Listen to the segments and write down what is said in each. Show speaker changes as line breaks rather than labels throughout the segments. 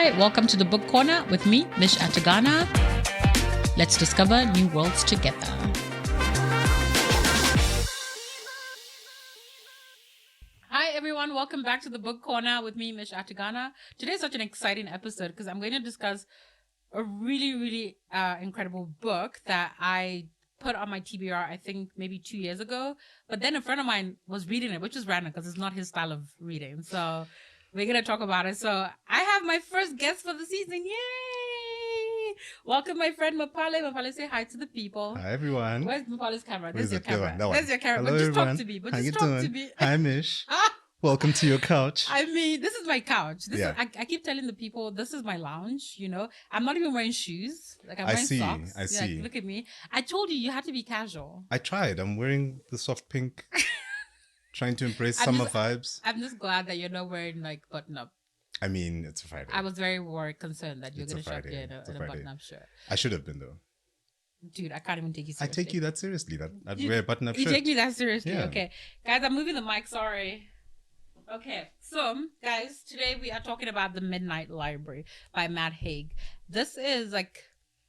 Hi, welcome to the Book Corner with me, Mish Atagana. Let's discover new worlds together. Hi everyone, welcome back to the Book Corner with me, Mish Atagana. Today's such an exciting episode because I'm going to discuss a really incredible book that I put on my TBR, I think maybe 2 years ago. But then a friend of mine was reading it, which is random because it's not his style of reading. So we're going to talk about it. So I have my first guest for the season. Yay! Welcome my friend Maphale. Maphale, say hi to the people.
Hi everyone.
Where's Maphale's camera?
Where's
There's your camera. There's your camera.
Hello,
But just
everyone.
talk to me.
How you doing? Hi Mish. Welcome to your couch.
I mean, this is my couch. I keep telling the people, this is my lounge, you know. I'm not even wearing shoes. Like I'm wearing socks.
I see.
Like, look at me. I told you had to be casual.
I tried. I'm wearing the soft pink. Trying to embrace summer vibes.
I'm just glad that you're not wearing like button up.
I mean, it's a Friday.
I was very concerned that you're going to show up here in a button up shirt.
I should have been though.
Dude, I can't even take you seriously.
I take you that seriously. I'd wear a button up shirt.
You take me that seriously?
Yeah.
Okay. Guys, I'm moving the mic. Sorry. Okay, so guys, today we are talking about The Midnight Library by Matt Haig. This is like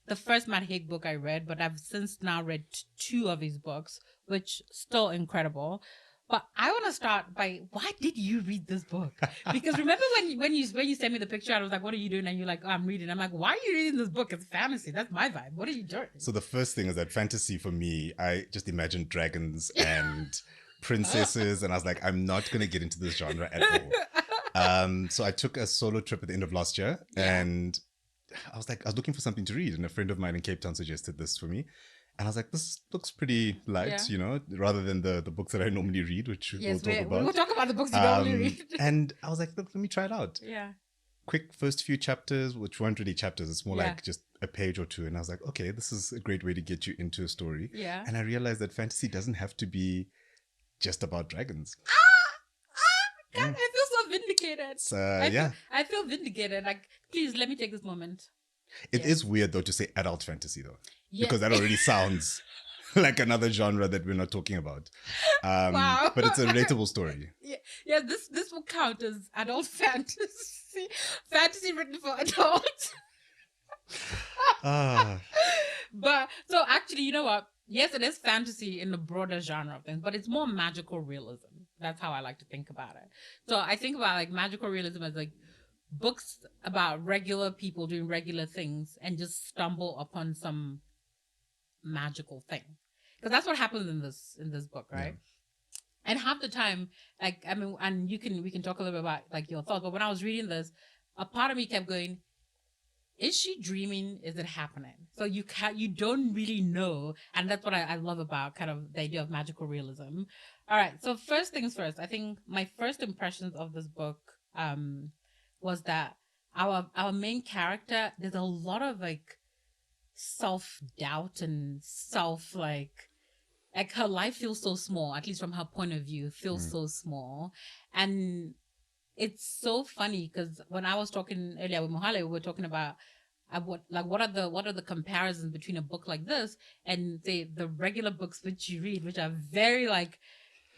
the first Matt Haig book I read, but I've since now read two of his books, which still incredible. But I want to start by, why did you read this book? Because remember when you sent me the picture, I was like, what are you doing? And you're like, oh, I'm reading. I'm like, why are you reading this book? It's fantasy. That's my vibe. What are you doing?
So the first thing is that fantasy for me, I just imagine dragons and princesses, and I was like, I'm not going to get into this genre at all. So I took a solo trip at the end of last year, and I was looking for something to read, and a friend of mine in Cape Town suggested this for me. And I was like, this looks pretty light, you know, rather than the books that I normally read, which we'll talk about.
We'll talk about the books you normally read.
And I was like, look, let me try it out.
Yeah.
Quick first few chapters, which weren't really chapters. It's more like just a page or two. And I was like, okay, this is a great way to get you into a story.
Yeah.
And I realized that fantasy doesn't have to be just about dragons.
God, I feel so vindicated. I feel vindicated. Like, please let me take this moment.
It is weird though to say adult fantasy though, because that already sounds like another genre that we're not talking about.
Wow.
But it's a relatable story.
Yeah. This will count as adult fantasy. Fantasy written for adults. But so actually, you know what? Yes, it is fantasy in the broader genre of things, but it's more magical realism. That's how I like to think about it. So I think about like magical realism as like books about regular people doing regular things and just stumble upon some magical thing, because that's what happens in this book, right? And half the time, like, I mean, and we can talk a little bit about like your thoughts, but when I was reading this, a part of me kept going, is she dreaming? Is it happening? So you don't really know. And that's what I love about kind of the idea of magical realism. All right. So first things first, I think my first impressions of this book, was that our main character, there's a lot of like self-doubt and like her life feels so small, at least from her point of view, feels so small. And it's so funny because when I was talking earlier with Maphale, we were talking about what are the comparisons between a book like this and the regular books which you read, which are very like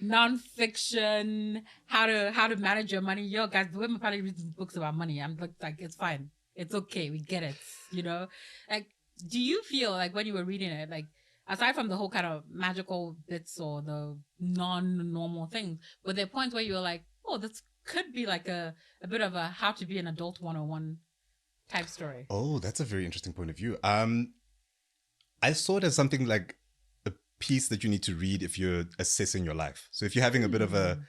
non-fiction, how to manage your money. Yo, guys, the way Maphale reads books about money, I'm like, it's fine. It's okay. We get it. You know? Like, do you feel like when you were reading it, like, aside from the whole kind of magical bits or the non-normal things, were there points where you were like, oh, this could be like a bit of a how to be an adult 101 type story?
Oh, that's a very interesting point of view. I saw it as something like piece that you need to read if you're assessing your life. So if you're having a bit of a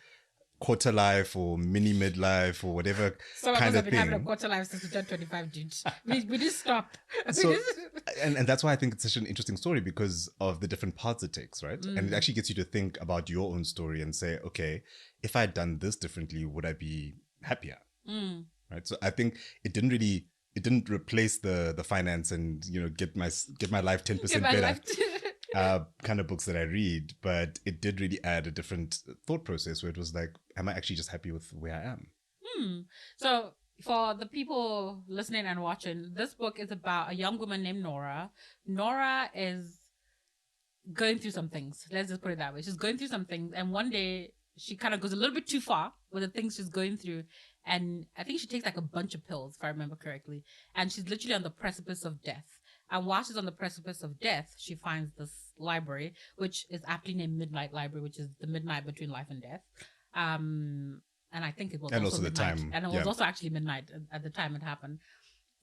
quarter life or mini midlife or whatever
Some
kind
of us have
of
been
thing.
having a quarter life since we turned 25, dude. We just stop.
So, and that's why I think it's such an interesting story, because of the different paths it takes, right? And it actually gets you to think about your own story and say, okay, if I had done this differently, would I be happier? Right? So I think it didn't replace the finance and, you know, get my life 10% better. Kind of books that I read, but it did really add a different thought process where it was like, am I actually just happy with where I am?
So for the people listening and watching, this book is about a young woman named Nora. Nora is going through some things. Let's just put it that way. She's going through some things, and one day she kind of goes a little bit too far with the things she's going through. And I think she takes like a bunch of pills, if I remember correctly. And she's literally on the precipice of death. And while she's on the precipice of death, she finds this library, which is aptly named Midnight Library, which is the midnight between life and death. And I think it was
and
also
the
midnight.
time.
And it was also actually midnight at the time it happened.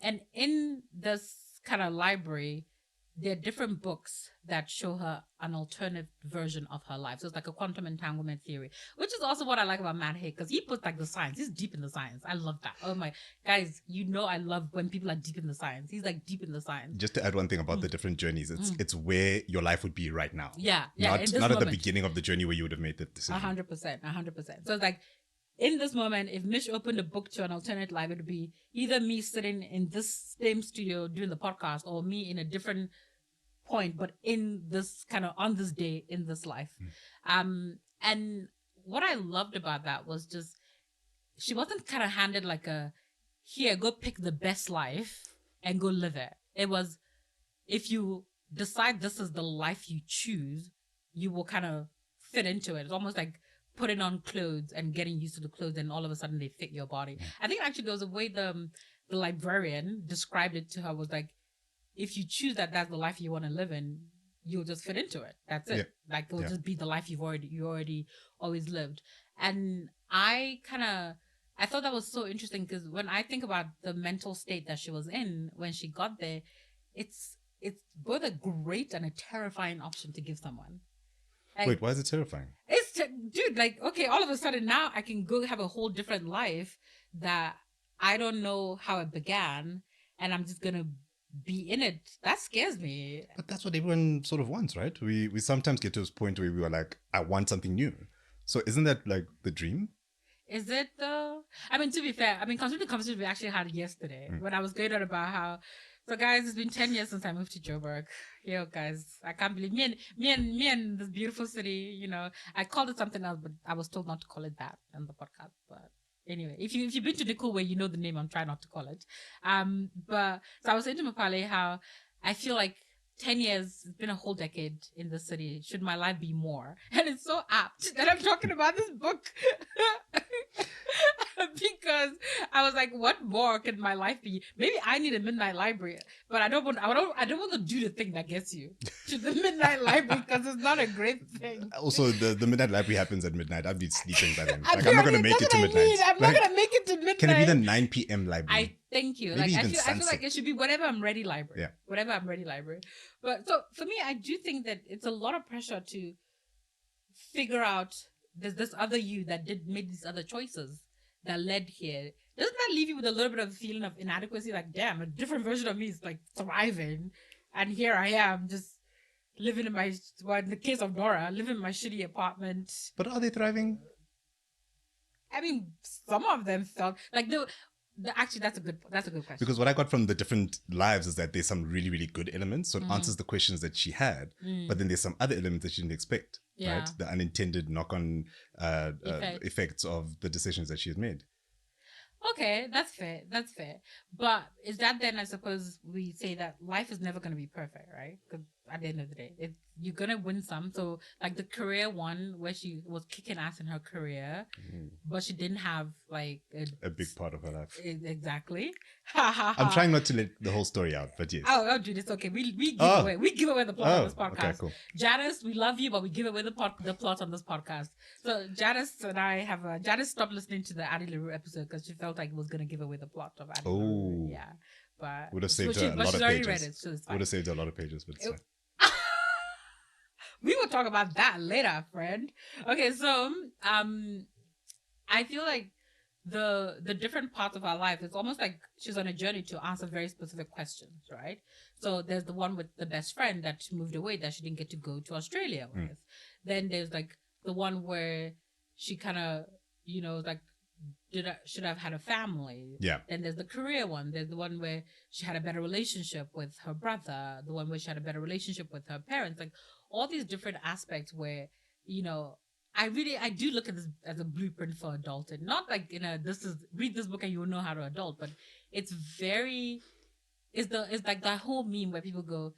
And in this kind of library, there are different books that show her an alternate version of her life. So it's like a quantum entanglement theory, which is also what I like about Matt Haig, because he puts like the science. He's deep in the science. I love that. Oh my guys, I love when people are deep in the science. He's like deep in the science.
Just to add one thing about the different journeys, it's where your life would be right now.
Yeah.
Not at the beginning of the journey where you would have made the decision.
100%. So it's like, in this moment, if Mish opened a book to an alternate life, it would be either me sitting in this same studio doing the podcast, or me in a different point, but in this kind of on this day in this life. And what I loved about that was just she wasn't kind of handed like here, go pick the best life and go live it. It was, if you decide this is the life you choose, you will kind of fit into it. It's almost like putting on clothes and getting used to the clothes, and all of a sudden they fit your body. I think actually there was a way the librarian described it to her, was like, if you choose that's the life you want to live in, you'll just fit into it. That's it. Yeah. Like it'll just be the life you already always lived. And I thought that was so interesting, because when I think about the mental state that she was in when she got there, it's both a great and a terrifying option to give someone. Like,
wait, why is it terrifying?
Dude, like, okay, all of a sudden now I can go have a whole different life that I don't know how it began, and I'm just gonna be in it. That scares me.
But that's what everyone sort of wants, right? We sometimes get to this point where we are like, I want something new. So isn't that like the dream?
Is it though? I mean, to be fair, considering the conversation we actually had yesterday, when I was going on about how, so guys, it's been 10 years since I moved to Joburg. Yo, guys, I can't believe me and this beautiful city, I called it something else, but I was told not to call it that on the podcast. But anyway, if you've been to Nicole Way, you know the name. I'm trying not to call it. But so I was saying to Maphale how I feel like 10 years, it's been a whole decade in the city. Should my life be more? And it's so apt that I'm talking about this book. Because I was like, what more can my life be? Maybe I need a midnight library, but I don't want to do the thing that gets you to the midnight library, because it's not a great thing.
Also, the midnight library happens at midnight. I'd be sleeping by then. I'm not going to make it to midnight.
I'm not going to make it to midnight.
Can it be the 9 p.m. library?
Thank you.
Maybe
I feel like it should be whatever I'm ready library.
Yeah.
Whatever I'm ready library. But so for me, I do think that it's a lot of pressure to figure out there's this other you that made these other choices that led here. Doesn't that leave you with a little bit of a feeling of inadequacy? Like, damn, a different version of me is like thriving, and here I am just living in in the case of Nora, living in my shitty apartment.
But are they thriving?
I mean, some of them felt like actually, that's a good question.
Because what I got from the different lives is that there's some really, really good elements. So it answers the questions that she had, but then there's some other elements that she didn't expect.
Yeah.
Right? The unintended knock-on effects of the decisions that she had made.
Okay, that's fair. But is that then, I suppose, we say that life is never going to be perfect, right? Because at the end of the day, you're going to win some. So, like the career one, where she was kicking ass in her career, but she didn't have like
a big part of her life.
Exactly.
I'm trying not to let the whole story out, but yes.
Oh, dude, it's okay. We give away the plot on this podcast.
Okay, cool.
Janice, we love you, but we give away the plot on this podcast. So Janice and I have Janice stopped listening to the Addie LaRue episode because she felt like it was going to give away the plot of Addie LaRue. Yeah. But
would have saved her a lot of pages. Read it, so it's fine. Would have saved her a lot of pages, but it's fine.
We will talk about that later, friend. Okay, so I feel like the different parts of our life, it's almost like she's on a journey to answer very specific questions, right? So there's the one with the best friend that moved away that she didn't get to go to Australia with. Then there's like the one where she kind of, like should have had a family.
Yeah.
Then there's the career one. There's the one where she had a better relationship with her brother. The one where she had a better relationship with her parents. Like all these different aspects where, I do look at this as a blueprint for adulthood. Not like read this book and you'll know how to adult, but it's like that whole meme where people go,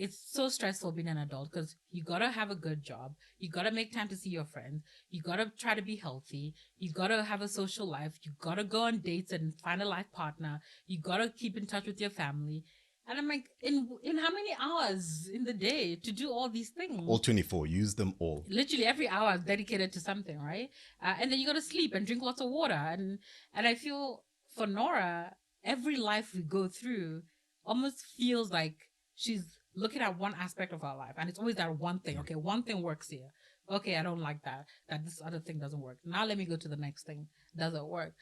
it's so stressful being an adult because you gotta have a good job, you gotta make time to see your friends, you gotta try to be healthy, you gotta have a social life, you gotta go on dates and find a life partner, you gotta keep in touch with your family. And I'm like, in how many hours in the day to do all these things?
All 24. Use them all.
Literally every hour is dedicated to something, right? And then you gotta sleep and drink lots of water. And I feel for Nora, every life we go through almost feels like she's looking at one aspect of her life, and it's always that one thing. Okay, one thing works here. Okay, I don't like that. That this other thing doesn't work. Now let me go to the next thing. Doesn't work.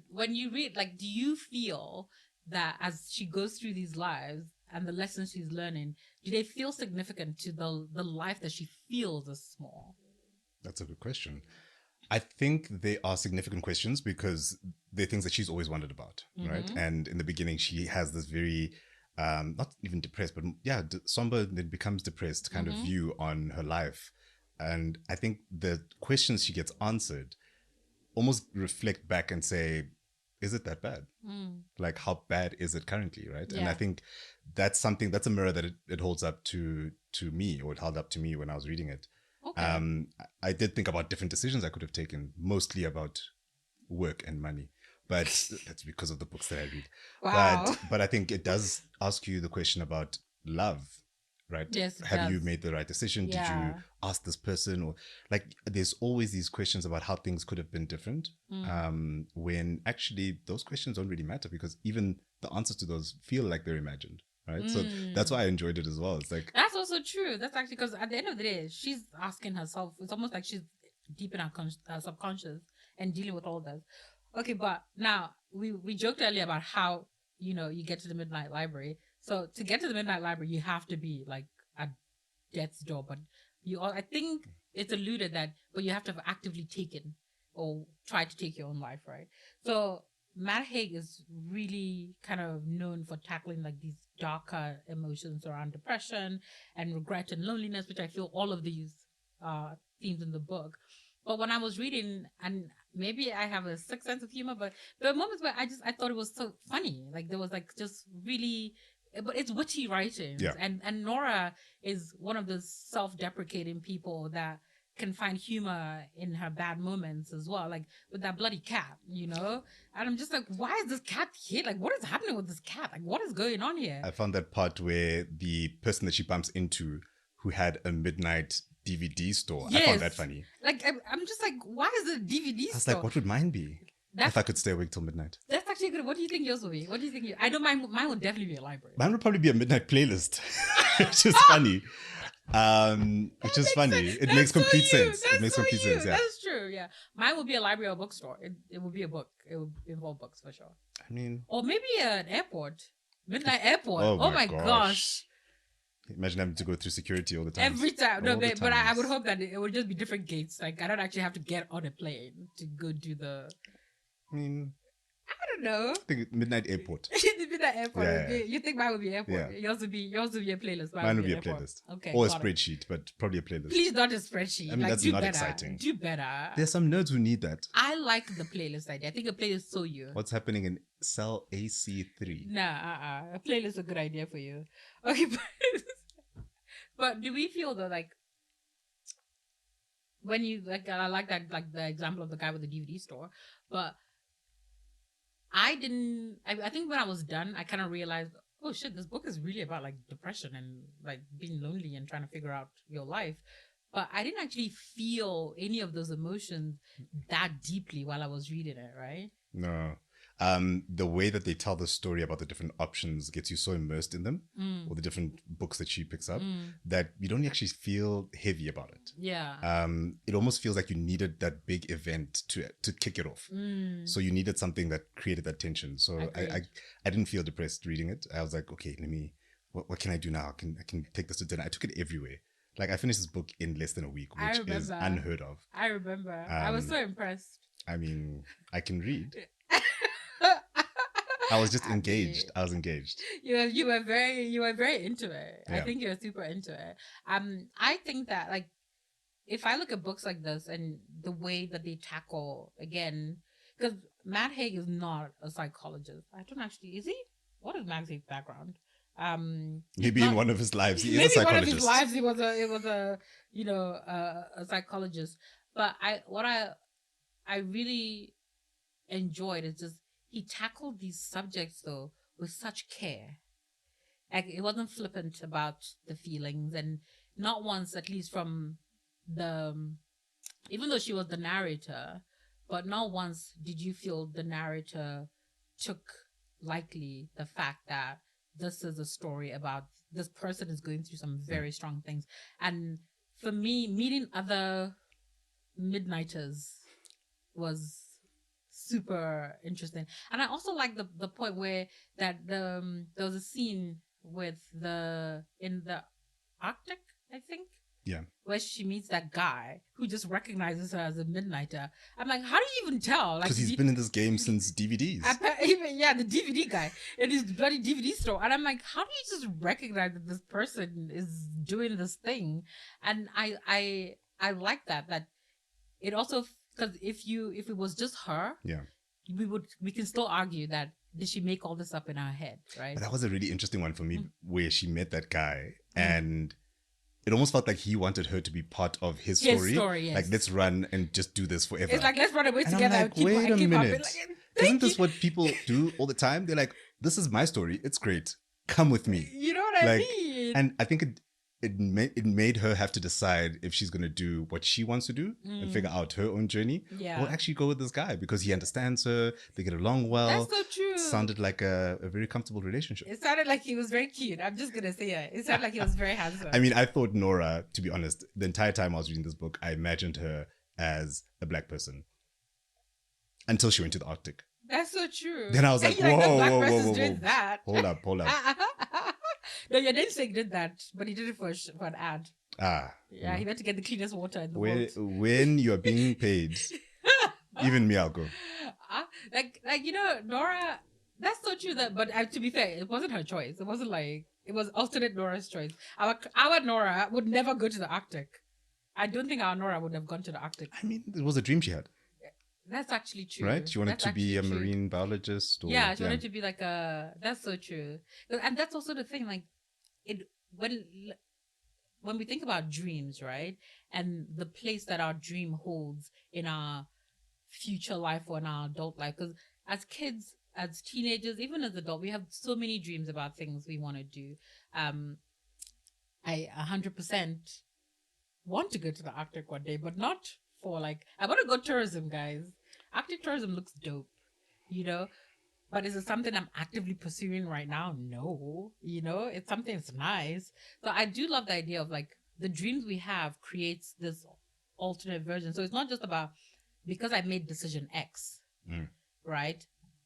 When you read, like, do you feel that as she goes through these lives and the lessons she's learning, do they feel significant to the life that she feels is small?
That's a good question. I think they are significant questions because they're things that she's always wondered about, right? And in the beginning, she has this very, not even depressed, but somber, then becomes depressed kind of view on her life. And I think the questions she gets answered almost reflect back and say, is it that bad? Like, how bad is it currently, right?
Yeah.
And I think that's a mirror that it holds up to me, or it held up to me when I was reading it.
Okay.
I did think about different decisions I could have taken, mostly about work and money, but that's because of the books that I read.
Wow.
But I think it does ask you the question about love, right?
Yes, it
Have you
does.
made the right decision? Did you ask this person? Or like, there's always these questions about how things could have been different, when actually those questions don't really matter, because even the answers to those feel like they're imagined. Right. So that's why I enjoyed it as well. It's like,
that's also true. That's actually because at the end of the day, she's asking herself, it's almost like she's deep in her subconscious and dealing with all this. Okay, but now we joked earlier about how, you get to the Midnight Library. So to get to the Midnight Library, you have to be like at death's door. But I think it's alluded that, but you have to have actively taken or tried to take your own life, right? So Matt Haig is really kind of known for tackling like these darker emotions around depression and regret and loneliness, which I feel all of these themes in the book. But when I was reading, and maybe I have a sick sense of humor, but there were moments where I thought it was so funny. Like there was like just really, but it's witty writing.
Yeah.
And Nora is one of those self-deprecating people that can find humor in her bad moments as well, like with that bloody cat, and I'm just like, why is this cat here? Like, what is happening with this cat? Like, what is going on here?
I found that part where the person that she bumps into, who had a midnight DVD store, I found that funny.
Like, I'm just like, why is it a DVD store?
I was like, what would mine be if I could stay awake till midnight?
That's actually good. What do you think yours will be? What do you think? I know mine would definitely be a library.
Mine would probably be a midnight playlist, which is funny. Which is funny. It makes complete sense. It makes complete sense. Yeah,
that's true. Yeah, mine would be a library or bookstore. It would be a book. It would involve books for sure.
I mean,
or maybe an airport, midnight airport. Oh my gosh.
Imagine having to go through security all the time.
Every time. No, but I would hope that it would just be different gates. Like I don't actually have to get on a plane to go do the.
I mean,
I don't know.
I think midnight airport.
Midnight airport.
Yeah.
You think mine would be airport?
Yeah.
Yours would be a playlist.
Mine would be a playlist.
Okay.
Or a spreadsheet, but probably a playlist.
Please not a spreadsheet.
I mean, that's not exciting.
Do better.
There's some nerds who need that.
I like the playlist idea. I think a playlist so you.
What's happening in cell AC3?
Nah, a playlist is a good idea for you. Okay, but do we feel though, like, when you, like, I like that, like the example of the guy with the DVD store, but I think when I was done, I kind of realized, oh shit, this book is really about like depression and like being lonely and trying to figure out your life. But I didn't actually feel any of those emotions that deeply while I was reading it, right?
No. The way that they tell the story about the different options gets you so immersed in them, or the different books that she picks up, that you don't actually feel heavy about it.
Yeah.
It almost feels like you needed that big event to kick it off. So you needed something that created that tension. So I didn't feel depressed reading it. I was like, okay, what can I do now? I can take this to dinner. I took it everywhere. Like, I finished this book in less than a week, which is unheard of.
I remember. I was so impressed.
I mean, I can read. I was just engaged. I was engaged.
You were very into it.
Yeah.
I think you were super into it. I think that, like, if I look at books like this and the way that they tackle, again, because Matt Haig is not a psychologist. I don't actually, is he? What is Matt Haig's background?
Maybe in one of his lives, he is a
maybe one of
psychologist.
his lives he was a a psychologist. But what I really enjoyed is just he tackled these subjects though with such care. Like it wasn't flippant about the feelings, and not once, at least from the, even though she was the narrator, but not once did you feel the narrator took lightly the fact that this is a story about this person is going through some very strong things. And for me, meeting other midnighters was super interesting. And I also like the point where that there was a scene with in the Arctic, I think,
Yeah.
where she meets that guy who just recognizes her as a midnighter. I'm like, how do you even tell? Like,
Because he's been in this game since DVDs.
Even the DVD guy in his bloody DVD store, and I'm like, how do you just recognize that this person is doing this thing? And I like that it also, because if it was just her,
Yeah.
we can still argue that did she make all this up in her head, right?
But that was a really interesting one for me, where she met that guy and it almost felt like he wanted her to be part of his story.
Yes.
Like, let's run and just do this forever.
It's like, let's run away
and
together.
I'm like, wait a minute.
Like,
isn't this what people do all the time? They're like, this is my story. It's great. Come with me.
You know what I mean?
And I think it made her have to decide if she's going to do what she wants to do and figure out her own journey, or actually go with this guy because he understands her. They get along well.
That's so true.
Sounded like a very comfortable relationship.
It sounded like he was very cute. I'm just going to say it. It sounded like he was very handsome.
I mean, I thought Nora, to be honest, the entire time I was reading this book, I imagined her as a black person until she went to the Arctic.
That's so true.
Then I was like, whoa.
Doing that.
Hold up.
No, your namesake did that, but he did it for an ad.
Yeah,
he went to get the cleanest water in the world.
When you are being paid, even me, I'll go.
Like Nora. That's so true. But to be fair, it wasn't her choice. It wasn't like it was alternate Nora's choice. Our Nora would never go to the Arctic. I don't think our Nora would have gone to the Arctic.
I mean, it was a dream she had.
That's actually true.
Right? She wanted to be a marine biologist.
She wanted to be like a... That's so true. And that's also the thing, like, when we think about dreams, right? And the place that our dream holds in our future life or in our adult life. Because as kids, as teenagers, even as adults, we have so many dreams about things we want to do. I 100% want to go to the Arctic one day, but not for like, I want to go tourism, guys. Arctic tourism looks dope, but is it something I'm actively pursuing right now? No, it's something that's nice. So I do love the idea of like the dreams we have creates this alternate version. So it's not just about because I made decision X, right?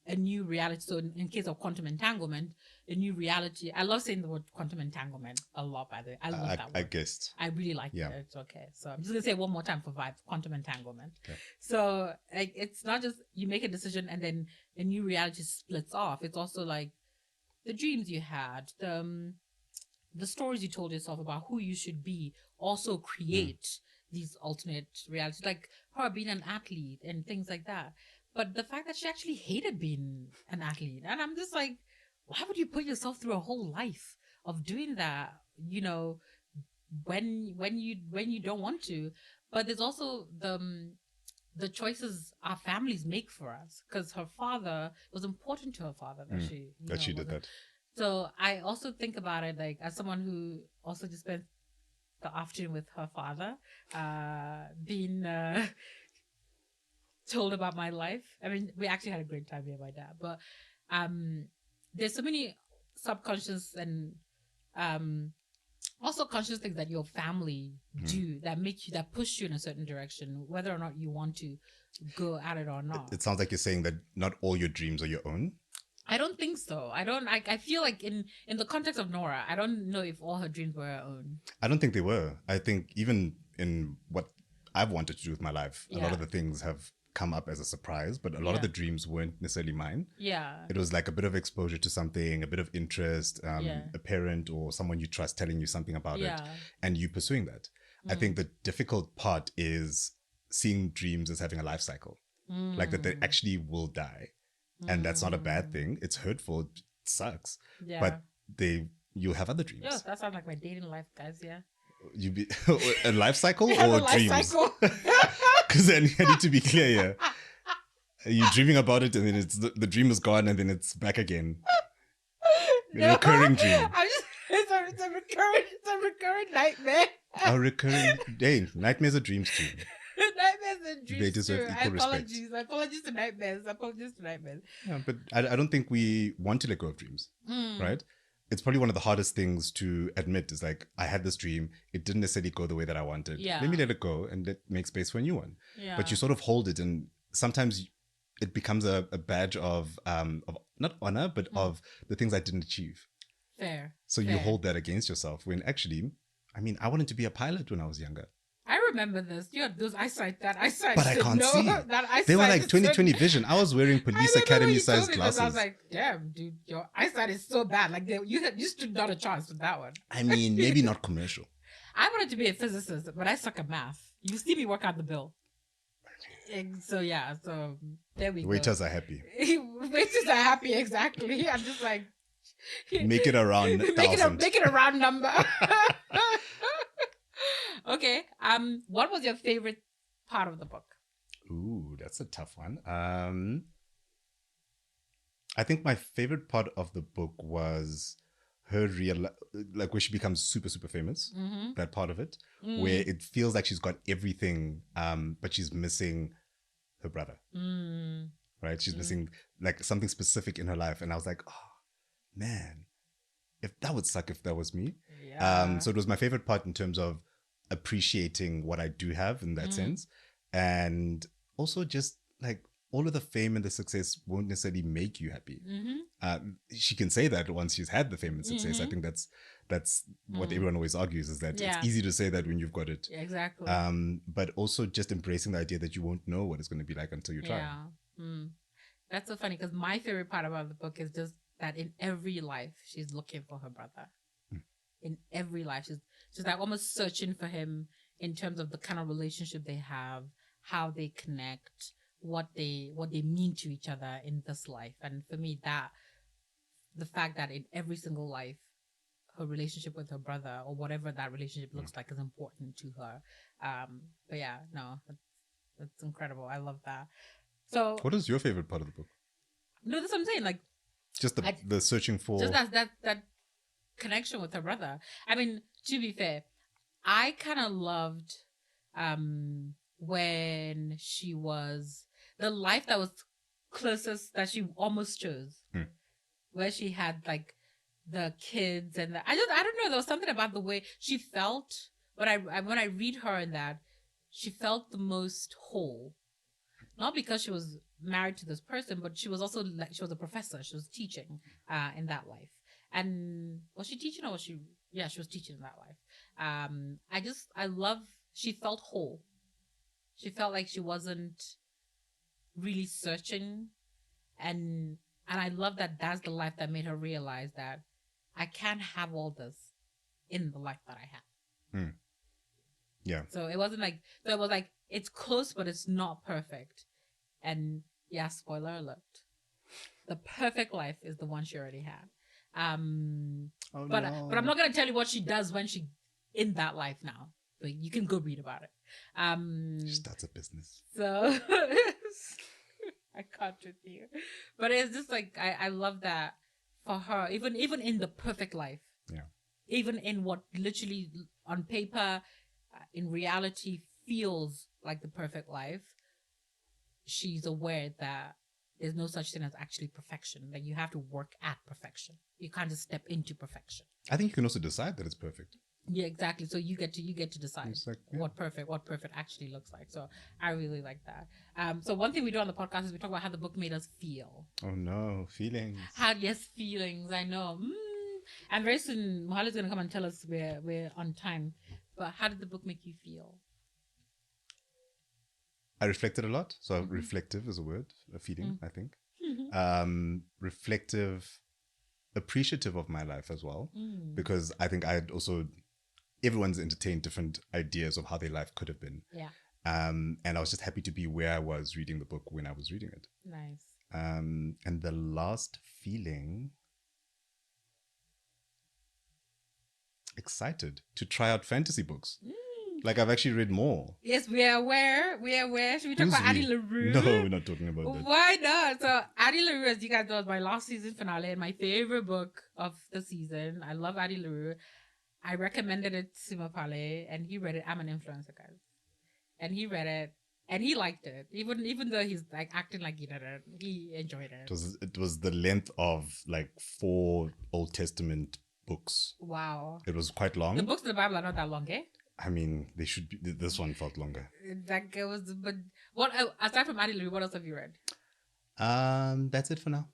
A new reality. So in case of quantum entanglement, a new reality. I love saying the word quantum entanglement a lot, by the way. I love that word.
I guessed.
I really like it. It's okay. So I'm just going to say it one more time for vibes, quantum entanglement.
Okay.
So like, it's not just you make a decision and then a new reality splits off. It's also like the dreams you had, the stories you told yourself about who you should be also create these alternate realities. Like her being an athlete and things like that. But the fact that she actually hated being an athlete. And I'm just like, why would you put yourself through a whole life of doing that, when you don't want to? But there's also the choices our families make for us. Because her father, it was important to her father that she
did that.
So I also think about it like as someone who also just spent the afternoon with her father, being... told about my life. I mean, we actually had a great time here, my dad. But there's so many subconscious and also conscious things that your family do that push you in a certain direction, whether or not you want to go at it or not.
It sounds like you're saying that not all your dreams are your own.
I don't think so. I feel like in the context of Nora, I don't know if all her dreams were her own.
I don't think they were. I think even in what I've wanted to do with my life, a lot of the things have come up as a surprise, but a lot of the dreams weren't necessarily mine. It was like a bit of exposure to something, a bit of interest, a parent or someone you trust telling you something about it, and you pursuing that. I think the difficult part is seeing dreams as having a life cycle, like that they actually will die, and that's not a bad thing. It's hurtful, it sucks, but they you'll have other
Yo,
dreams.
that sounds like my dating life, guys. Yeah.
You be a life cycle
Yeah,
or
the life
dreams?
cycle.
Because then I need to be clear here. You're dreaming about it, and then the dream is gone, and then it's back again. A recurring dream.
It's a recurring nightmare.
A recurring day. Nightmares are dreams too.
Nightmares and dreams
They deserve
too.
equal respect.
Apologies to nightmares. Apologies to nightmares.
Yeah, but I don't think we want to let go of dreams, right? It's probably one of the hardest things to admit is like, I had this dream. It didn't necessarily go the way that I wanted.
Yeah.
Let me let it go and make space for a new one.
Yeah.
But you sort of hold it, and sometimes it becomes a badge of not honor, but of the things I didn't achieve.
Fair.
So you hold that against yourself when actually, I mean, I wanted to be a pilot when I was younger.
I remember this. You had those eyesight. But
I can't see. They were like 20/20 vision. I was wearing police academy size glasses.
I was like, damn, dude, your eyesight is so bad. Like you stood not a chance with that one.
I mean, maybe not commercial.
I wanted to be a physicist, but I suck at math. You see me work out the bill. So yeah, so there we go.
Waiters are happy.
Waiters are happy, exactly. I'm just like,
make it around 1,000.
Make it a round number. Okay. What was your favorite part of the book?
Ooh, that's a tough one. I think my favorite part of the book was her like where she becomes super, super famous. Mm-hmm. That part of it, where it feels like she's got everything, but she's missing her brother. Right? She's missing like something specific in her life, and I was like, oh man, if that would suck if that was me. Yeah. So it was my favorite part in terms of appreciating what I do have in that sense, and also just like all of the fame and the success won't necessarily make you happy. She can say that once she's had the fame and success. I think that's what everyone always argues, is that it's easy to say that when you've got it.
Exactly.
But also just embracing the idea that you won't know what it's going to be like until you try.
That's so funny, because my favorite part about the book is just that in every life she's looking for her brother. In every life she's like almost searching for him in terms of the kind of relationship they have, how they connect, what they mean to each other in this life. And for me, that the fact that in every single life her relationship with her brother, or whatever that relationship looks like, is important to her. But yeah, no, that's incredible. I love that. So
what is your favorite part of the book?
No, that's what I'm saying. Like,
just the searching for,
just that connection with her brother. I mean, to be fair, I kind of loved when she was the life that was closest, that she almost chose, where she had like the kids and I don't know, there was something about the way she felt when I read her in that, she felt the most whole. Not because she was married to this person, but she was also like, she was a professor. She was teaching in that life. And was she teaching, or was she? Yeah, she was teaching in that life. I love, she felt whole. She felt like she wasn't really searching. And I love that that's the life that made her realize that I can't have all this in the life that I have.
Yeah.
So it wasn't like, so it was like, it's close, but it's not perfect. And yeah, spoiler alert, the perfect life is the one she already had. But I'm not going to tell you what she does when she in that life now. But you can go read about it.
She starts a business.
So I can't with you. But it's just like, I love that for her, even in the perfect life.
Yeah.
Even in what literally on paper, in reality feels like the perfect life, she's aware that there's no such thing as actually perfection. Like, you have to work at perfection. You can't just step into perfection.
I think you can also decide that it's perfect.
Yeah, exactly. So you get to decide like, what perfect actually looks like. So I really like that. So one thing we do on the podcast is we talk about how the book made us feel.
Oh no, feelings.
Feelings. I know. And very soon Maphale is going to come and tell us we're on time. But how did the book make you feel?
I reflected a lot. So reflective is a word, a feeling, I think. Reflective, appreciative of my life as well. Because I think I had also, everyone's entertained different ideas of how their life could have been.
Yeah.
And I was just happy to be where I was reading the book when I was reading it.
Nice.
And the last feeling, excited to try out fantasy books. Like, I've actually read more.
Yes, we are aware. We are aware. Should we talk about Addie LaRue?
No, we're not talking about that.
Why not? So, Addie LaRue, as you guys know, is my last season finale and my favorite book of the season. I love Addie LaRue. I recommended it to Maphale, and he read it. I'm an influencer, guys. And he read it, and he liked it. Even though he's like acting like he didn't, he enjoyed it.
It was the length of like 4 Old Testament books.
Wow.
It was quite long.
The books of the Bible are not that long, eh?
I mean, they should be. This one felt longer.
Like it was, but what aside from Addie LaRue, what else have you read?
That's it for now.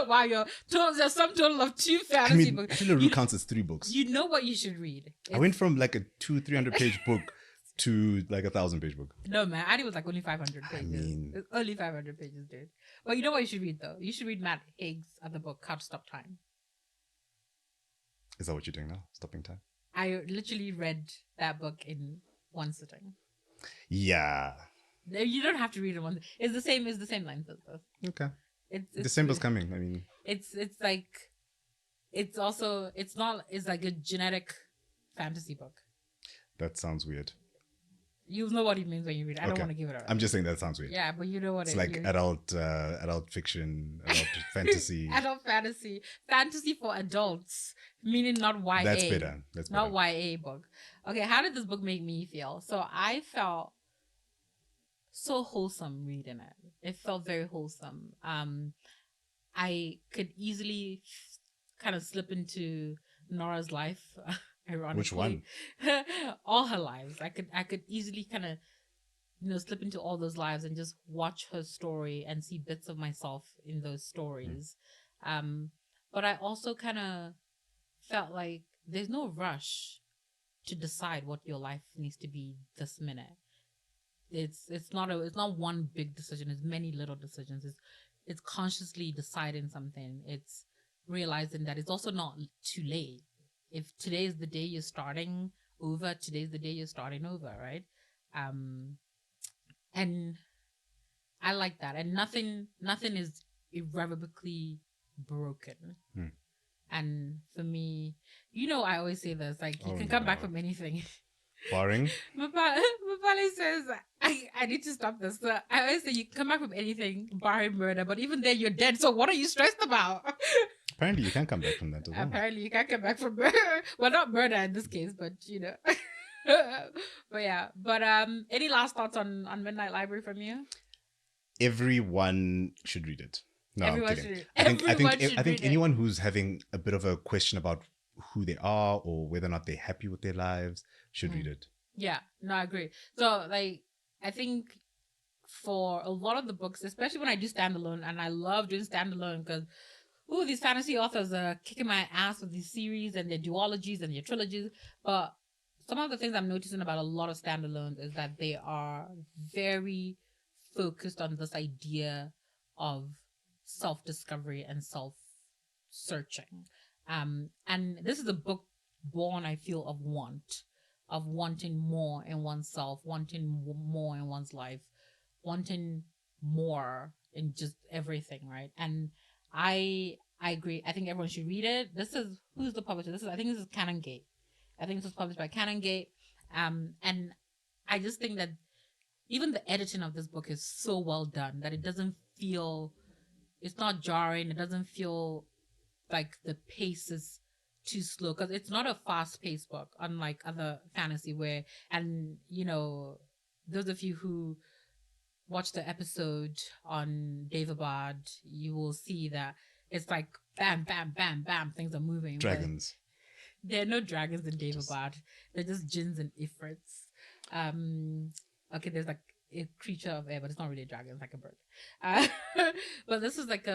Wow, there's some total of 2 fantasy books.
Addie LaRue counts as 3 books.
You know what you should read.
I went from like a 200-300 page book to like a 1,000-page book.
No, man, Addie was like only 500 pages.
I mean,
it's only 500 pages, dude. But you know what you should read though? You should read Matt Haig's other book, How to Stop Time.
Is that what you're doing now? Stopping time?
I literally read that book in one sitting.
Yeah.
You don't have to read it one. It's the same length as this.
Okay.
It's
December's coming. I mean,
it's like it's like a genetic fantasy book.
That sounds weird.
You'll know what he means when you read it. I don't want to give it away.
I'm just saying that sounds weird.
Yeah, but you know what
it's like adult fiction, adult fantasy.
Adult fantasy. Fantasy for adults, meaning not YA.
That's better. That's
not YA book. Okay, how did this book make me feel? So I felt so wholesome reading it. It felt very wholesome. I could easily kind of slip into Nora's life. Ironically.
Which one?
All her lives. I could easily kind of, slip into all those lives and just watch her story and see bits of myself in those stories. But I also kind of felt like there's no rush to decide what your life needs to be this minute. It's not one big decision. It's many little decisions. It's consciously deciding something. It's realizing that it's also not too late. If today is the day you're starting over, today's the day you're starting over, right? And I like that. And nothing is irrevocably broken. And for me, I always say this, like, you can come back from anything.
Barring?
Maphale says, I need to stop this. So I always say you can come back from anything, barring murder, but even then you're dead. So what are you stressed about?
Apparently you can come back from that as well.
Apparently you can't come back from murder. Well, not murder in this case, but but yeah. But any last thoughts on Midnight Library from you?
Everyone should read it. No,
everyone
I'm kidding.
should
I think anyone who's having a bit of a question about who they are or whether or not they're happy with their lives should read it.
Yeah, no, I agree. So like I think for a lot of the books, especially when I do standalone, and I love doing standalone because these fantasy authors are kicking my ass with these series and their duologies and their trilogies. But some of the things I'm noticing about a lot of standalones is that they are very focused on this idea of self-discovery and self-searching. And this is a book born, I feel, of wanting more in oneself, wanting more in one's life, wanting more in just everything, right? And I agree. I think everyone should read it. Who's the publisher? I think this is Canongate. I think this was published by Canongate. And I just think that even the editing of this book is so well done that it doesn't feel, it's not jarring. It doesn't feel like the pace is too slow, because it's not a fast-paced book, unlike other fantasy where, and those of you who watch the episode on Davabad, you will see that it's like bam, bam, bam, bam, things are moving.
Dragons.
There are no dragons in Davabad. They're just jinns and ifrits. Okay, there's like a creature of air, but it's not really a dragon, it's like a bird. But this is like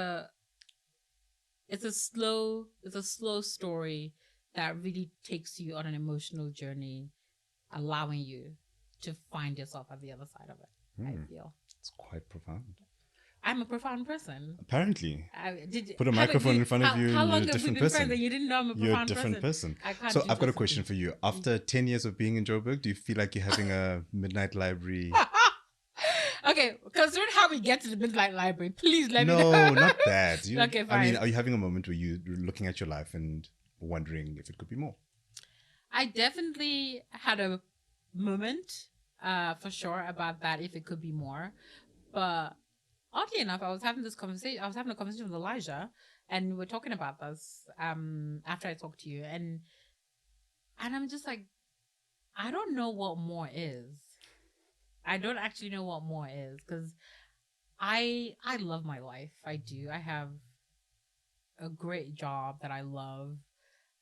it's a slow story that really takes you on an emotional journey, allowing you to find yourself at the other side of it. I feel
it's quite profound.
I'm a profound person.
Apparently, put a microphone in front of you.
How long
you're a
have we
different
been
person.
friends and you didn't know I'm a
You're a
profound
different person. So I've got a question for you. After 10 years of being in Joburg, do you feel like you're having a Midnight Library?
Okay, considering how we get to the Midnight Library, please let me know.
No, not that.
Okay, fine.
I mean, are you having a moment where you're looking at your life and wondering if it could be more?
I definitely had a moment, for sure, about that, if it could be more. But oddly enough, I was having a conversation with Elijah, and we were talking about this after I talked to you, and I'm just like, I don't know what more is. I don't actually know what more is, because I love my life. I do. I have a great job that I love.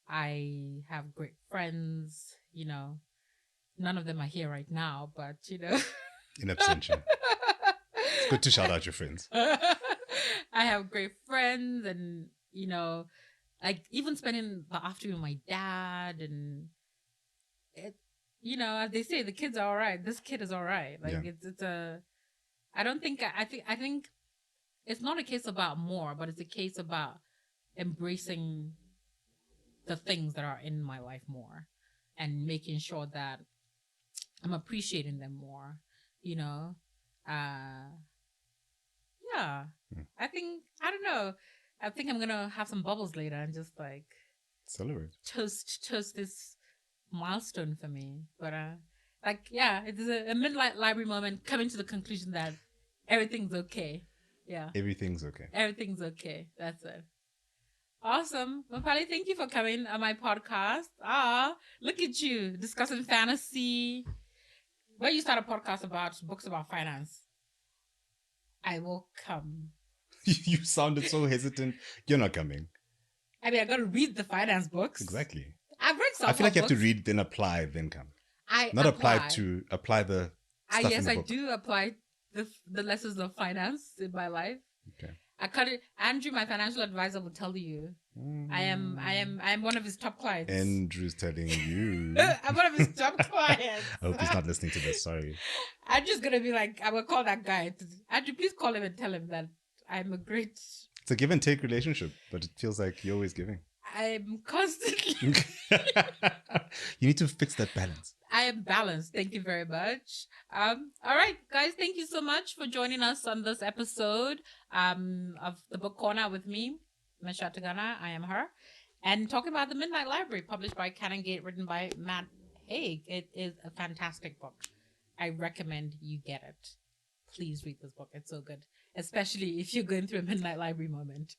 I have great friends, None of them are here right now, but
In absentia. It's good to shout out your friends.
I have great friends, and like even spending the afternoon with my dad, and it, as they say, the kids are all right. This kid is all right. Like
Yeah.
it's a. I think it's not a case about more, but it's a case about embracing the things that are in my life more, and making sure that I'm appreciating them more. You know, yeah. I don't know. I think I'm gonna have some bubbles later and just like
Celebrate.
toast this milestone for me. But yeah, it is a midnight library moment, coming to the conclusion that everything's okay. Yeah,
Everything's okay.
everything's okay. That's it. Awesome. Maphale, thank you for coming on my podcast. Look at you discussing fantasy. When you start a podcast about books about finance, I will come.
You sounded so hesitant. You're not coming.
I mean, I got to read the finance books.
Exactly.
I've read some.
I feel like you have to read, then apply, then come. Not apply the stuff in the
I
book.
do apply the lessons of finance in my life.
Okay.
I cut it. Andrew, my financial advisor, will tell you. I am one of his top clients.
Andrew's telling you.
I'm one of his top clients.
I hope he's not listening to this. Sorry.
I'm just gonna be like, I will call that guy. Andrew, please call him and tell him that I'm a great.
It's a give and take relationship, but it feels like you're always giving.
I'm constantly.
You need to fix that balance.
I am balanced. Thank you very much. All right, guys. Thank you so much for joining us on this episode of the Book Corner with me, Misha Tagana. I am her, and talking about the Midnight Library, published by Canongate, written by Matt Haig. It is a fantastic book. I recommend you get it. Please read this book. It's so good, especially if you're going through a Midnight Library moment.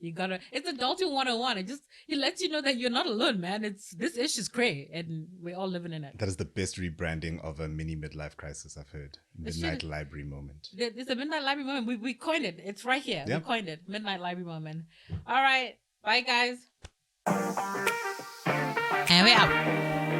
It's adulting 101. It lets you know that you're not alone, man. This issue's cray, and we're all living in it.
That is the best rebranding of a mini midlife crisis I've heard. Midnight Library moment.
It's a Midnight Library moment. We coined it. It's right here.
Yep.
We coined it. Midnight Library moment. All right. Bye, guys. And we're out.